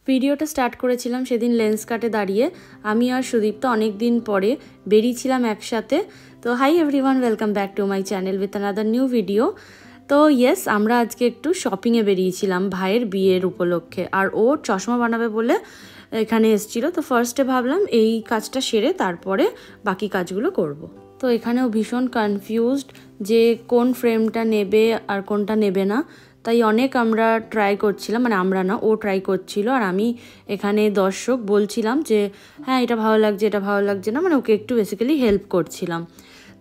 ভিডিওটা স্টার্ট করেছিলাম সেদিন লেন্স কাটে দাঁড়িয়ে। আমি আর সুদীপ্ত অনেক দিন পরে বেরিয়েছিলাম একসাথে। তো hi everyone, welcome back to my channel with another new video. তো ইয়েস, আমরা আজকে একটু শপিংয়ে বেরিয়েছিলাম ভাইয়ের বিয়ের উপলক্ষে। আর ও চশমা বানাবে বলে এখানে এসেছিলো। তো ফার্স্টে ভাবলাম এই কাজটা সেরে তারপরে বাকি কাজগুলো করব। তো এখানেও ভীষণ কনফিউজড যে কোন ফ্রেমটা নেবে আর কোনটা নেবে না। তাই অনেক আমরা ট্রাই করছিলাম, মানে আমরা না, ও ট্রাই করছিল আর আমি এখানে দর্শক বলছিলাম যে হ্যাঁ এটা ভালো লাগছে, এটা ভালো লাগছে না, মানে ওকে একটু বেসিক্যালি হেল্প করছিলাম।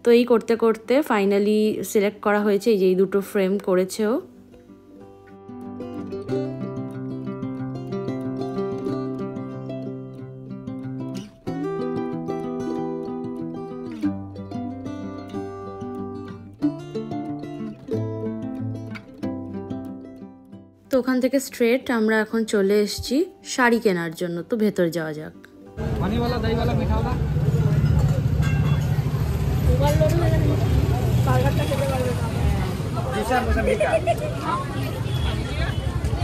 তো এই করতে করতে ফাইনালি সিলেক্ট করা হয়েছে, এই যে এই দুটো ফ্রেম করেছে ও। তো ওখান থেকে স্ট্রেট আমরা এখন চলে এসেছি শাড়ি কেনার জন্য। তো ভেতর যাওয়া যাক।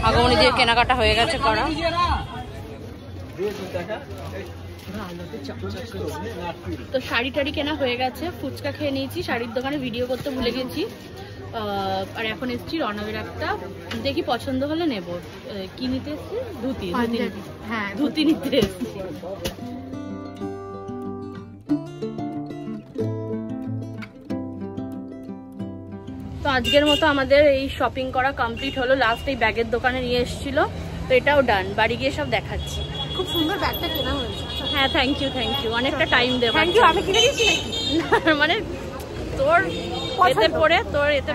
আগমনী দিয়ে কেনাকাটা হয়ে গেছে করা। তো শাড়ি টাড়ি কেনা হয়ে গেছে, ফুচকা খেয়ে নিয়েছি, শাড়ির দোকানে ভিডিও করতে ভুলে গেছি। আর এখন এসেছি রণবের একটা, দেখি পছন্দ হলে নেব। কি নিতে এসছি? ধুতি। হ্যাঁ, ধুতি নিতে এসছি। তো আজকের মতো আমাদের এই শপিং করা কমপ্লিট হলো। লাস্ট এই ব্যাগের দোকানে নিয়ে এসেছিল, তো এটাও ডান। বাড়ি গিয়ে সব দেখাচ্ছি। খুব সুন্দর ব্যাগটা কেনা হয়েছে। হ্যাঁ, থ্যাংক ইউ অনেকটা টাইম দেবো। Thank you. আমি কিনে দিয়েছি নাকি? মানে তোর এতে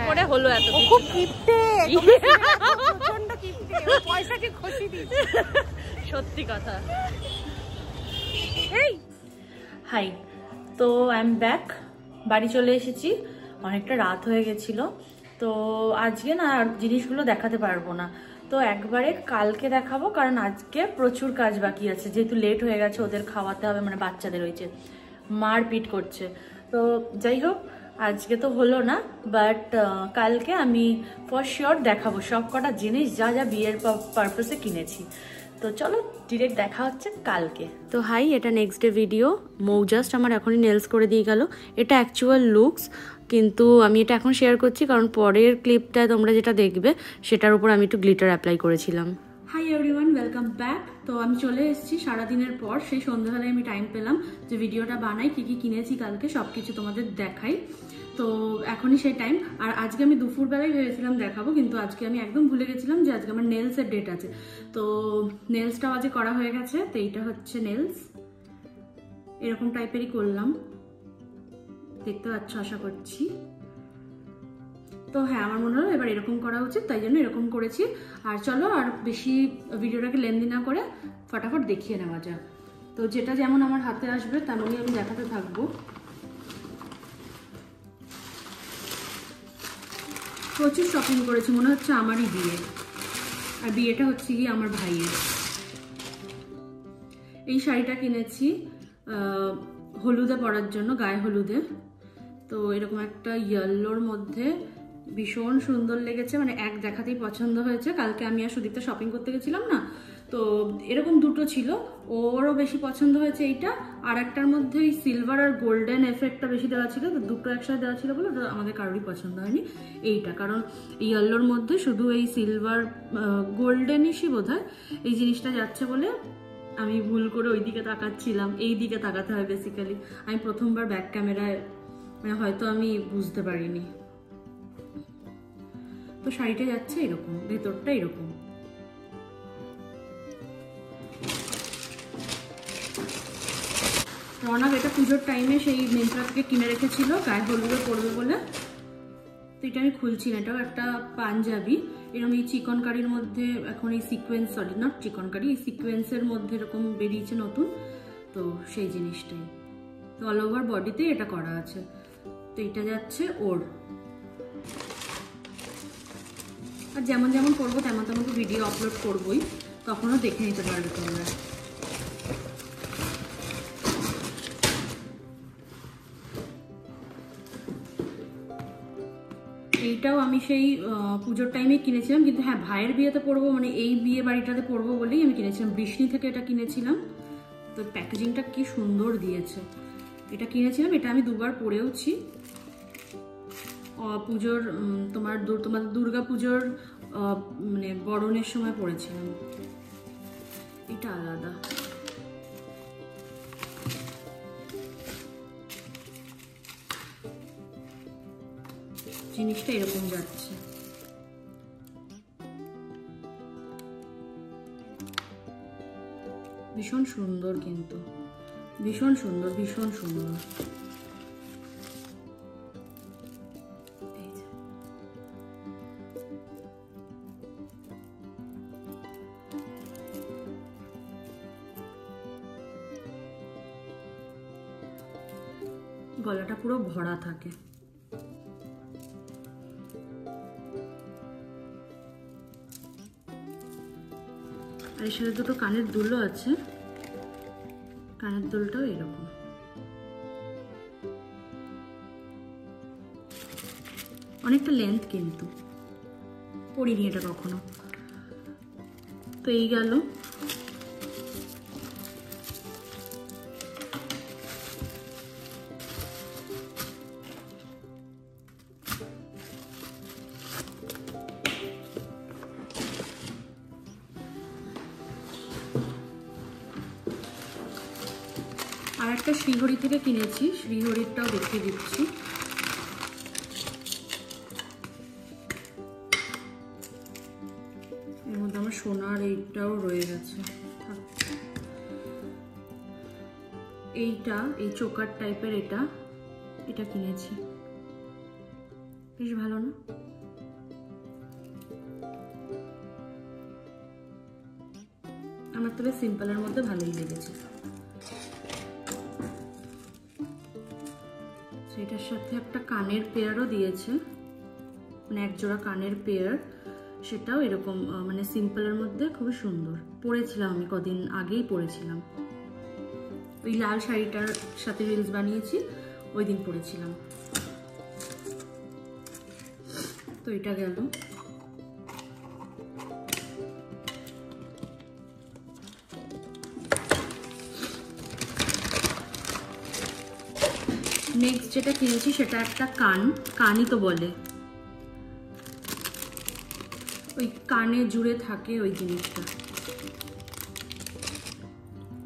পড়ে হলো এত খুব কিপটে, প্রচন্ড কিপটে, পয়সাকে খুশি দিয়েছে। সত্যি কথা। এই হাই, তো আই এম ব্যাক। বাড়ি চলে এসেছি, অনেকটা রাত হয়ে গেছিল। তো আজকে না আর জিনিসগুলো দেখাতে পারবো না, তো একবারে কালকে দেখাবো, কারণ আজকে প্রচুর কাজ বাকি আছে। যেহেতু লেট হয়ে গেছে, ওদের খাওয়াতে হবে, মানে বাচ্চাদের হয়েছে, মারপিট করছে। তো যাই হোক, আজকে তো হলো না, বাট কালকে আমি ফর শিওর দেখাবো সব কটা জিনিস যা যা বিয়ের পারপাসে কিনেছি। তো চলো ডিরেক্ট দেখা হচ্ছে কালকে। তো হাই, এটা নেক্সট ডে ভিডিও। মৌ জাস্ট আমার এখনই নেলস করে দিয়ে গেল। এটা অ্যাকচুয়াল লুকস, কিন্তু আমি এটা এখন শেয়ার করছি কারণ পরের ক্লিপটায় তোমরা যেটা দেখবে সেটার উপর আমি একটু গ্লিটার অ্যাপ্লাই করেছিলাম। Hi everyone, welcome back. তো আমি চলে এসেছি সারাদিনের পর। সেই সন্ধ্যাবেলায় আমি টাইম পেলাম যে ভিডিওটা বানাই, কী কী কিনেছি কালকে সব কিছু তোমাদের দেখাই। তো এখনই সেই টাইম। আর আজকে আমি দুপুরবেলায় ভেবেছিলাম দেখাবো, কিন্তু আজকে আমি একদম ভুলে গেছিলাম যে আজকে আমার নেলসের ডেট আছে। তো নেলসটাও আজকে করা হয়ে গেছে। তো এইটা হচ্ছে নেলস, এরকম টাইপেরই করলাম, দেখতে পাচ্ছ আশা করছি। তো হ্যাঁ, আমার মনে হলো এবার এরকম করা উচিত, তাই জন্য এরকম করেছি। আর চলো আর বেশি ভিডিওটাকে লেন্দি না করে ফটাফট দেখিয়ে নেওয়া যাক। তো যেটা যেমন আমার হাতে আসবে তেমনই আমি দেখাতে থাকবো। প্রচুর শপিং করেছি, মনে হচ্ছে আমারই বিয়ে। আর বিয়েটা হচ্ছে গিয়ে আমার ভাইয়ের। এই শাড়িটা কিনেছি হলুদে পরার জন্য, গায়ে হলুদে। তো এরকম একটা ইয়েলোর মধ্যে ভীষণ সুন্দর লেগেছে, মানে এক দেখাতেই পছন্দ হয়েছে। কালকে আমি আর সুদীপ্তা শপিং করতে গেছিলাম না, তো এরকম দুটো ছিল, ওরও বেশি পছন্দ হয়েছে এইটা। আর একটার মধ্যে এই সিলভার আর গোল্ডেন এফেক্টটা বেশি দেওয়া ছিল, তো দুটো একসাথে দেওয়া ছিল বলে আমাদের কারোরই পছন্দ হয়নি এইটা। কারণ ইয়েলোর মধ্যে শুধু এই সিলভার গোল্ডেনিশই বোধহয় এই জিনিসটা যাচ্ছে বলে আমি ভুল করে ওই দিকে তাকাচ্ছিলাম। এই দিকে তাকাতে হয় বেসিক্যালি। আমি প্রথমবার ব্যাক ক্যামেরায়, মানে হয়তো আমি বুঝতে পারিনি। তো শাড়িটা যাচ্ছে এরকম, ভেতরটা এরকম। রনক এটা পুজোর টাইমে সেই মিন্ত্রা থেকে কিনে রেখেছিল গায়ে হলুদে পরবে বলে। তো এটা আমি খুলছি না, এটাও একটা পাঞ্জাবি। এরকম এই চিকন কারির মধ্যে এখন এই সিকোয়েন্স, সরি নট চিকন কারি, এই সিকোয়েন্সের মধ্যে এরকম বেরিয়েছে নতুন, তো সেই জিনিসটাই। তো অল ওভার বডিতে এটা করা আছে। তো এটা যাচ্ছে ওর। আর যেমন যেমন করবো তেমন তেমন তো ভিডিও আপলোড করবোই, তখনও দেখে নিতে পারবে তোমরা। এইটাও আমি সেই পুজোর টাইমে কিনেছিলাম, কিন্তু হ্যাঁ ভাইয়ের বিয়েতে পরবো, মানে এই বিয়ে বাড়িটাতে পরবো বলেই আমি কিনেছিলাম। বৃষ্ণি থেকে এটা কিনেছিলাম। তো প্যাকেজিংটা কি সুন্দর দিয়েছে। এটা কিনেছিলাম, এটা আমি দুবার পরেওছি। পুজোর তোমার দুর্গা পুজোর মানে বরণের সময় পরেছিলাম। এটা আলাদা। জিনিসটা এরকম যাচ্ছে। ভীষণ সুন্দর, কিন্তু ভীষণ সুন্দর, ভীষণ সুন্দর। গলাটা পুরো ভরা থাকে। আর এর সাথে দুটো কানের দুলও আছে। কানের দুলটাও এরকম। অনেকটা লেন্থ, কিন্তু পরিনি এটা কখনো। তো এই গেল। আর একটা শ্রীহরি থেকে কিনেছি, শ্রীহরিটাও দেখিয়ে দিচ্ছি। এর মধ্যে আমার সোনার এইটাও রয়ে গেছে। এইটা এই চোকার টাইপের, এটা কিনেছি। বেশ ভালো না? আমার তবে সিম্পলের মধ্যে ভালোই লেগেছে। এটার সাথে একটা কানের পেয়ারও দিয়েছে, মানে এক জোড়া কানের পেয়ার। সেটাও এরকম মানে সিম্পলের মধ্যে খুবই সুন্দর। পরেছিলাম আমি কদিন আগেই পরেছিলাম, ওই লাল শাড়িটার সাথে রিলস বানিয়েছি, ওই দিন পরেছিলাম। তো এটা গেল। নেক্সট যেটা কিনেছি সেটা একটা কানই তো বলে, ওই কানে জুড়ে থাকে ওই জিনিসটা।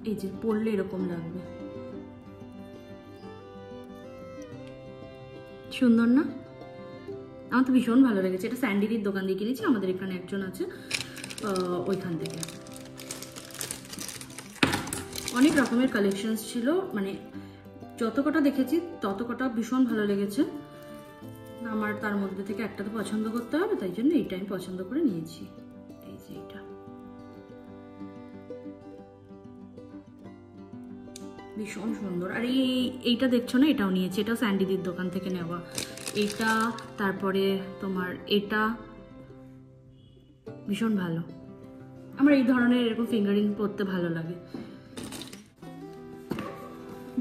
এই যে পরলে এরকম লাগবে। সুন্দর না? আমার তো ভীষণ ভালো লেগেছে। এটা স্যান্ডিদির দোকান দিয়ে কিনেছি, আমাদের এখানে একজন আছে ওইখান থেকে। অনেক রকমের কালেকশনস ছিল, মানে যত কটা দেখেছি তত কটা ভীষণ ভালো লেগেছে আমার। তার মধ্যে থেকে একটা তো পছন্দ করতে হবে, তাই জন্য এইটা আমি পছন্দ করে নিয়েছি। এই যে এটা ভীষণ সুন্দর। আর এইটা দেখছো না, এটাও নিয়েছি, এটাও স্যান্ডিদির দোকান থেকে নেওয়া। এইটা, তারপরে তোমার এটা ভীষণ ভালো। আমার এই ধরনের এরকম ফিঙ্গারিং পরতে ভালো লাগে।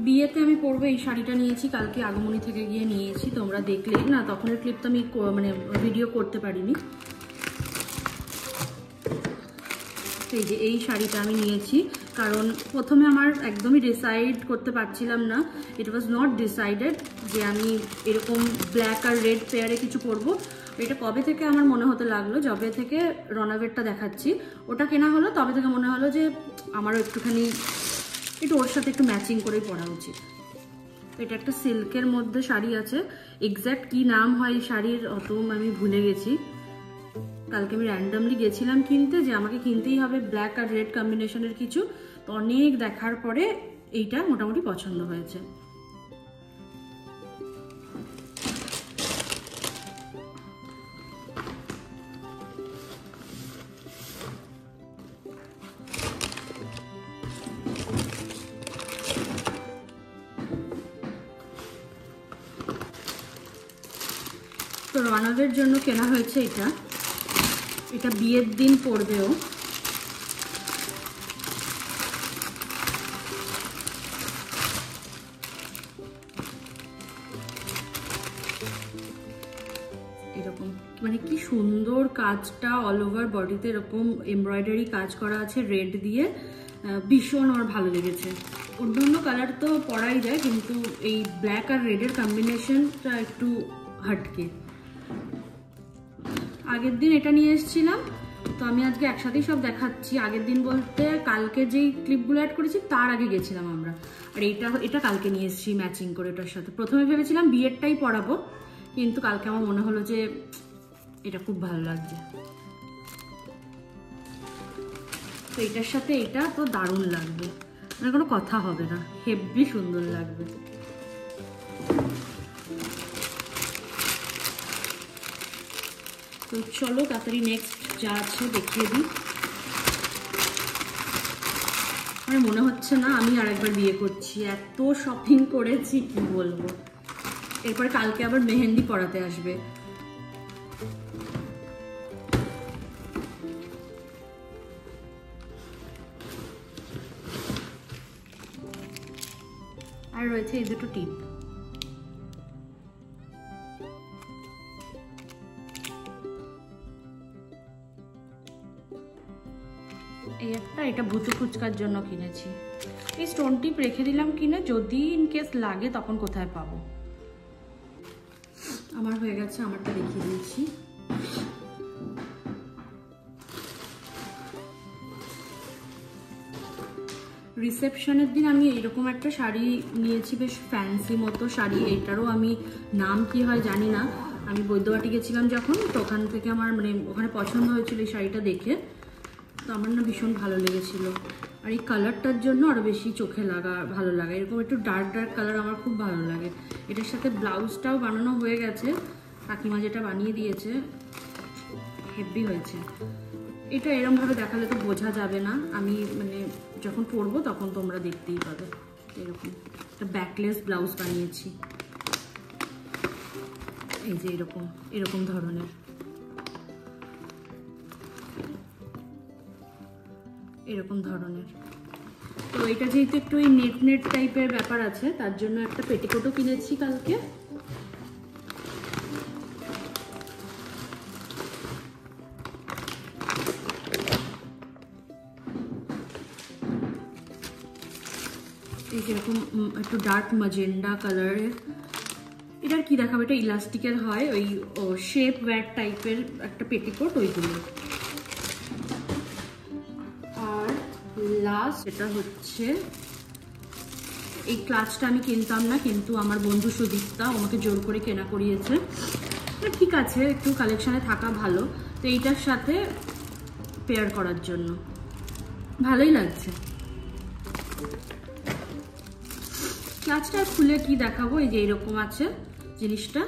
বিয়েতে আমি পরবো এই শাড়িটা নিয়েছি, কালকে আগমনী থেকে গিয়ে নিয়েছি। তোমরা দেখলে না, তখনের ক্লিপ তো আমি মানে ভিডিও করতে পারিনি। এই যে এই শাড়িটা আমি নিয়েছি, কারণ প্রথমে আমার একদমই ডিসাইড করতে পারছিলাম না। ইট ওয়াজ নট ডিসাইডেড যে আমি এরকম ব্ল্যাক আর রেড পেয়ারে কিছু পরবো। এটা কবে থেকে আমার মনে হতে লাগলো, যবে থেকে রনাভেরটা দেখাচ্ছি ওটা কেনা হলো, তবে থেকে মনে হলো যে আমারও একটুখানি ওর সাথে একটু ম্যাচিং করেই পরা উচিত। এটা একটা সিল্কের মধ্যে শাড়ি আছে, এক্স্যাক্ট কি নাম হয় শাড়ির অত আমি ভুলে গেছি। কালকে আমি র্যান্ডামলি গেছিলাম কিনতে, যে আমাকে কিনতেই হবে ব্ল্যাক আর রেড কম্বিনেশনের কিছু। তো অনেক দেখার পরে এইটা মোটামুটি পছন্দ হয়েছে। তো রনবের জন্য কেনা হয়েছে এটা। এটা বিয়ের দিন পরবেও। এরকম মানে কি সুন্দর কাজটা, অল ওভার বডিতে এরকম এমব্রয়ডারি কাজ করা আছে রেড দিয়ে, ভীষণ আমার ভালো লেগেছে। অন্য কালার তো পরাই যায়, কিন্তু এই ব্ল্যাক আর রেডের কম্বিনেশনটা একটু হাটকে। আগের দিন এটা নিয়ে এসেছিলাম, তো আমি আজকে একসাথেই সব দেখাচ্ছি। আগের দিন বলতে কালকে যেই ক্লিপগুলো অ্যাড করেছি তার আগে গেছিলাম আমরা। আর এটা কালকে নিয়ে এসেছি ম্যাচিং করে এটার সাথে। প্রথমে ভেবেছিলাম বিয়েরটাই পরাবো, কিন্তু কালকে আমার মনে হলো যে এটা খুব ভালো লাগছে, তো এটার সাথে এটা তো দারুণ লাগবে, মানে কোনো কথা হবে না, হেভি সুন্দর লাগবে। তো চলো তাড়াতাড়ি নেক্সট যা আছে দেখিয়ে দিই। আমার মনে হচ্ছে না আমি আরেকবার বিয়ে করছি, এত শপিং করেছি কি বলবো। এরপর কালকে আবার মেহেন্দি পরাতে আসবে। আর রয়েছে এই দুটো টিপ। এই একটা, এটা ভুচু ফুচকার জন্য কিনেছি। এই স্টোন টিপ রেখে দিলাম কিনে, যদি ইনকেস লাগে তখন কোথায় পাবো। আমার হয়ে গেছে, আমারটা দেখিয়ে দিয়েছি। রিসেপশনের দিন আমি এইরকম একটা শাড়ি নিয়েছি, বেশ ফ্যান্সি মতো শাড়ি। এইটারও আমি নাম কি হয় জানি না। আমি বৈদ্যবাটি গেছিলাম যখন, তো ওখান থেকে আমার মানে ওখানে পছন্দ হয়েছিল এই শাড়িটা দেখে, তো আমার না ভীষণ ভালো লেগেছিল। আর এই কালারটার জন্য আরও বেশি চোখে ভালো লাগে। এরকম একটু ডার্ক ডার্ক কালার আমার খুব ভালো লাগে। এটার সাথে ব্লাউজটাও বানানো হয়ে গেছে, কাকিমা যেটা বানিয়ে দিয়েছে, হেভি হয়েছে। এটা এরমভাবে দেখালে তো বোঝা যাবে না, আমি মানে যখন পরবো তখন তোমরা দেখতেই পাবে। এরকম একটা ব্যাকলেস ব্লাউজ বানিয়েছি, এই যে এরকম ধরনের, তো এটা যেহেতু একটু ওই নেট টাইপের ব্যাপার আছে, তার জন্য একটা পেটিকোটও কিনেছি কালকে। এই যেরকম একটু ডার্ক ম্যাজেন্ডা কালারের। এটার কি দেখাবো, এটা ইলাস্টিকের হয়, ওই শেপ ওয়্যার টাইপের একটা পেটিকোট ওইগুলো। আর লাস্ট এটা হচ্ছে, এই ক্লাচটা আমি কিনতাম না, কিন্তু আমার বন্ধু সুদীপ্তা আমাকে জোর করে কেনা করিয়েছে। ঠিক আছে, একটু কালেকশানে থাকা ভালো, তো এইটার সাথে পেয়ার করার জন্য ভালোই লাগছে। ক্লাচটা খুলে কি দেখাবো, এই যে এইরকম আছে জিনিসটা,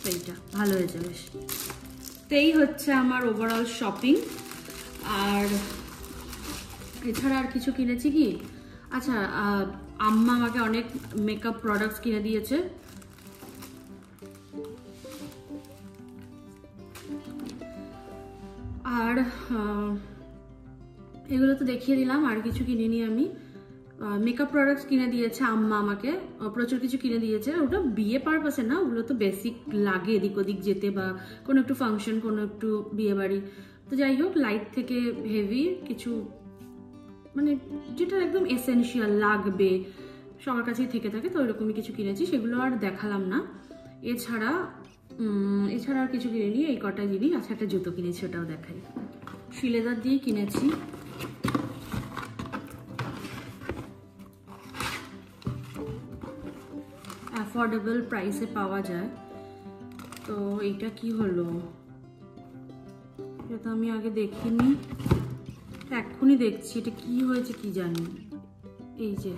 তো এইটা ভালো হয়েছে বেশ। তো এই হচ্ছে আমার ওভারঅল শপিং। আর এছাড়া আর কিছু কিনেছি কি, আচ্ছা আম্মা আমাকে অনেক মেকআপ প্রোডাক্টস কিনে দিয়েছে। আর এগুলো তো দেখিয়ে দিলাম, আর কিছু কিনিনি আমি। মেকআপ প্রোডাক্টস কিনে দিয়েছে আম্মা আমাকে, প্রচুর কিছু কিনে দিয়েছে। ওটা বিয়ে পারপাসে না, ওগুলো তো বেসিক লাগে এদিক ওদিক যেতে, বা কোনো একটু ফাংশন, কোনো একটু বিয়ে বাড়ি। তো যাই হোক, লাইট থেকে হেভি কিছু, মানে যেটা একদম এসেনশিয়াল লাগবে সবার কাছেই থেকে থাকে, তো ওইরকমই কিছু কিনেছি, সেগুলো আর দেখালাম না। এছাড়া আর কিছু কিনিনি, এই কটা জিনিস। আচ্ছা, একটা জুতো কিনেছি, ওটাও দেখাই। শিলেদার দিয়ে কিনেছি। অ্যাফোর্ডেবল প্রাইসে পাওয়া যায়। তো এইটা কি হলো, এটা তো আমি আগে দেখিনি, এক্ষুনি দেখছি। এটা কি হয়েছে কি জানি, এই যে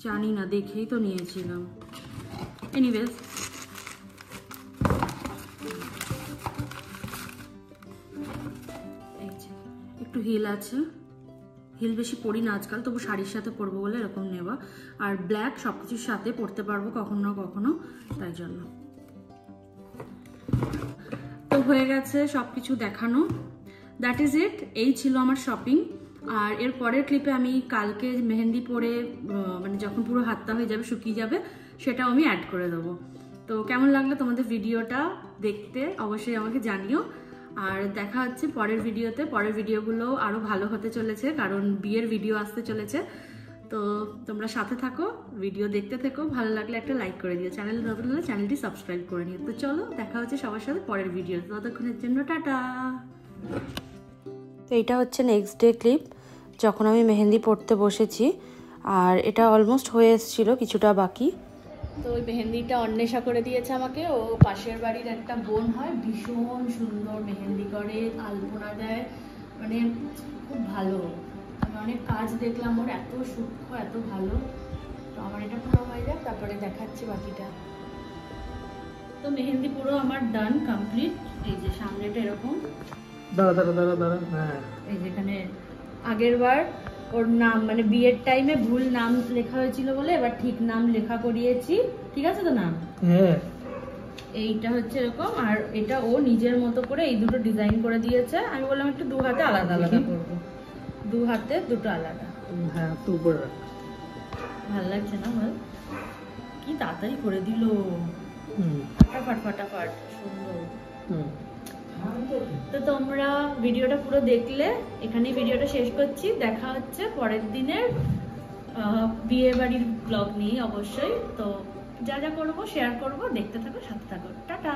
জানি না, দেখেই তো নিয়েছিলাম। এনিওয়েজ, এই যে একটু হিল আছে, হিল বেশি পরি না আজকাল, তবু শাড়ির সাথে পরবো বলে এরকম নেওয়া। আর ব্ল্যাক সবকিছুর সাথে পরতে পারবো কখনো না কখনো, তাই জন্য। তো হয়ে গেছে সবকিছু দেখানো, দ্যাট ইজ ইট। এই ছিল আমার শপিং। আর এর পরের ক্লিপে আমি কালকে মেহেন্দি পরে, মানে যখন পুরো হাতটা হয়ে যাবে, শুকিয়ে যাবে, সেটাও আমি অ্যাড করে দেবো। তো কেমন লাগলো তোমাদের ভিডিওটা দেখতে অবশ্যই আমাকে জানিও। আর দেখা হচ্ছে পরের ভিডিওতে। পরের ভিডিওগুলো আরও ভালো হতে চলেছে, কারণ বিয়ের ভিডিও আসতে চলেছে। তো তোমরা সাথে থাকো, ভিডিও দেখতে থেকো। ভালো লাগলে একটা লাইক করে দিও, চ্যানেল নতুন হলে চ্যানেলটি সাবস্ক্রাইব করে নিও। তো চলো দেখা হচ্ছে সবার সাথে পরের ভিডিও, ততক্ষণের জন্য টাটা। তো এইটা হচ্ছে নেক্সট ডে ক্লিপ, যখন আমি মেহেন্দি পড়তে বসেছি। আর এটা অলমোস্ট হয়ে এসেছিলো, কিছুটা বাকি। তো ওই মেহেন্দিটা অন্বেষা করে দিয়েছে আমাকে। ও পাশের বাড়ির একটা বোন হয়, ভীষণ সুন্দর মেহেন্দি করে, আলপনা দেয়, মানে খুব ভালো। আমি অনেক কাজ দেখলাম ওর, এত সূক্ষ্ম, এত ভালো। তো আমার এটা পুরো হয়ে যাক, তারপরে দেখাচ্ছি বাকিটা। তো মেহেন্দি পুরো আমার ডান, কমপ্লিট। এই যে সামনেটা এরকম, এই যেখানে আগের বার ওর নাম মানে বিয়ের টাইমে ভুল নাম লেখা হয়েছিল বলে এবার ঠিক নাম লেখা করিয়েছি। ঠিক আছে তো নাম? হ্যাঁ। এইটা হচ্ছে এরকম, আর এটা ও নিজের মতো করে এই দুটো ডিজাইন করে দিয়েছে। আমি বললাম একটু দু হাতে আলাদা আলাদা করবো, দু হাতে দুটো আলাদা। হ্যাঁ, তো উপরে রাখ। ভালো লাগছে না বল? কি তাড়াতাড়ি করে দিল, ফাটাফাট ফাটাফাট, সুন্দর। তো তোমরা ভিডিওটা পুরো দেখলে, এখানেই ভিডিওটা শেষ করছি। দেখা হচ্ছে পরের দিনের বিয়ে বাড়ির ব্লগ নিয়ে অবশ্যই। তো যা যা করবো শেয়ার করবো, দেখতে থাকো, সাথে থাকো। টাটা।